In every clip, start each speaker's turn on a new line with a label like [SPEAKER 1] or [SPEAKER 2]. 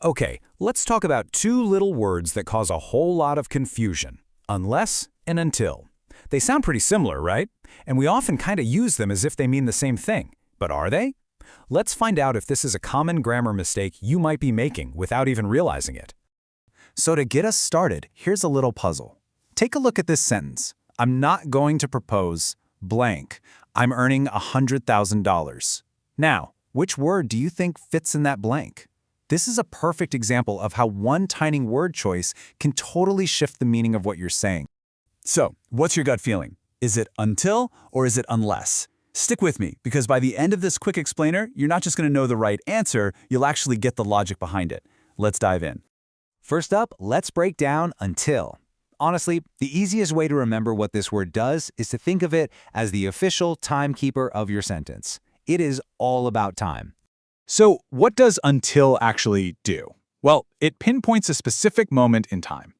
[SPEAKER 1] Okay, let's talk about two little words that cause a whole lot of confusion. Unless and until. They sound pretty similar, right? And we often kind of use them as if they mean the same thing. But are they? Let's find out if this is a common grammar mistake you might be making without even realizing it.
[SPEAKER 2] So to get us started, here's a little puzzle. Take a look at this sentence. I'm not going to propose blank. I'm earning $100,000. Now, which word do you think fits in that blank? This is a perfect example of how one tiny word choice can totally shift the meaning of what you're saying.
[SPEAKER 3] So, what's your gut feeling? Is it until or is it unless? Stick with me, because by the end of this quick explainer, you're not just going to know the right answer, you'll actually get the logic behind it. Let's dive in.
[SPEAKER 4] First up, let's break down until. Honestly, the easiest way to remember what this word does is to think of it as the official timekeeper of your sentence. It is all about time.
[SPEAKER 5] So what does until actually do? Well, it pinpoints a specific moment in time.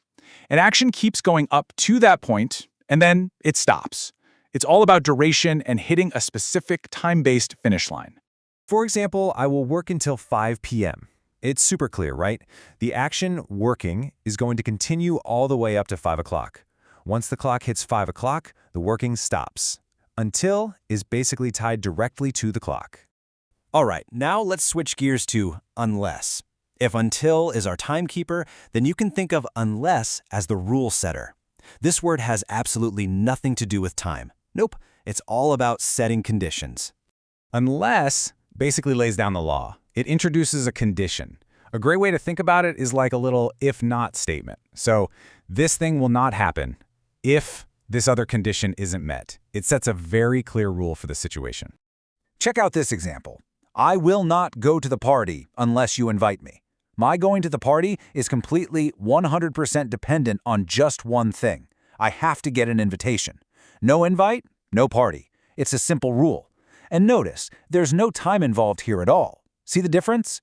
[SPEAKER 5] An action keeps going up to that point, and then it stops. It's all about duration and hitting a specific time-based finish line.
[SPEAKER 6] For example, I will work until 5 p.m. It's super clear, right? The action working is going to continue all the way up to 5 o'clock. Once the clock hits 5 o'clock, the working stops. Until is basically tied directly to the clock. All right, now let's switch gears to unless. If until is our timekeeper, then you can think of unless as the rule setter. This word has absolutely nothing to do with time. Nope, it's all about setting conditions.
[SPEAKER 1] Unless basically lays down the law. It introduces a condition. A great way to think about it is like a little if-not statement. So this thing will not happen if this other condition isn't met. It sets a very clear rule for the situation.
[SPEAKER 2] Check out this example. I will not go to the party unless you invite me. My going to the party is completely 100% dependent on just one thing. I have to get an invitation. No invite, no party. It's a simple rule. And notice, there's no time involved here at all. See the difference?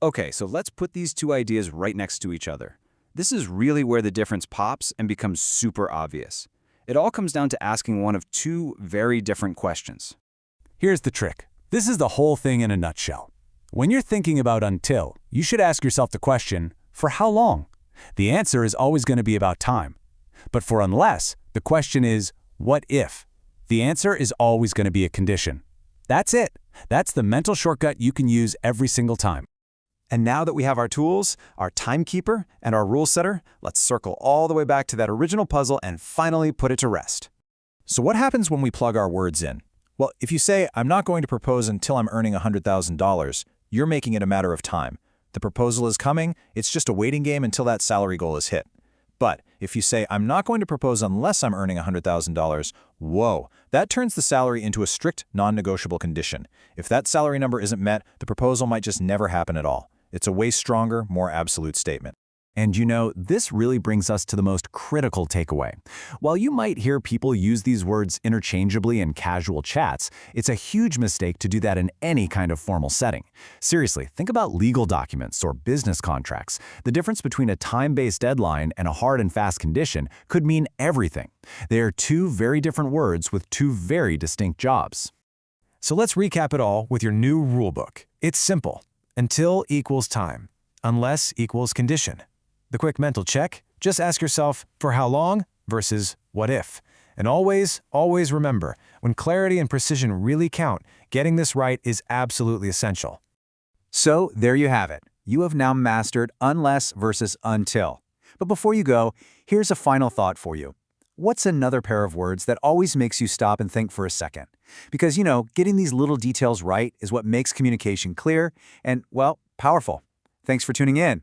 [SPEAKER 7] Okay, so let's put these two ideas right next to each other. This is really where the difference pops and becomes super obvious. It all comes down to asking one of two very different questions.
[SPEAKER 1] Here's the trick. This is the whole thing in a nutshell. When you're thinking about until, you should ask yourself the question, for how long? The answer is always going to be about time. But for unless, the question is, what if? The answer is always going to be a condition. That's it. That's the mental shortcut you can use every single time.
[SPEAKER 2] And now that we have our tools, our timekeeper, and our rule setter, let's circle all the way back to that original puzzle and finally put it to rest.
[SPEAKER 6] So what happens when we plug our words in? Well, if you say, I'm not going to propose until I'm earning $100,000, you're making it a matter of time. The proposal is coming, it's just a waiting game until that salary goal is hit. But if you say, I'm not going to propose unless I'm earning $100,000, whoa, that turns the salary into a strict, non-negotiable condition. If that salary number isn't met, the proposal might just never happen at all. It's a way stronger, more absolute statement.
[SPEAKER 1] And you know, this really brings us to the most critical takeaway. While you might hear people use these words interchangeably in casual chats, it's a huge mistake to do that in any kind of formal setting. Seriously, think about legal documents or business contracts. The difference between a time-based deadline and a hard and fast condition could mean everything. They are two very different words with two very distinct jobs.
[SPEAKER 6] So let's recap it all with your new rulebook. It's simple. Until equals time. Unless equals condition. The quick mental check, just ask yourself, for how long versus what if? And always, always remember, when clarity and precision really count, getting this right is absolutely essential.
[SPEAKER 2] So there you have it. You have now mastered unless versus until. But before you go, here's a final thought for you. What's another pair of words that always makes you stop and think for a second? Because, getting these little details right is what makes communication clear and, well, powerful. Thanks for tuning in.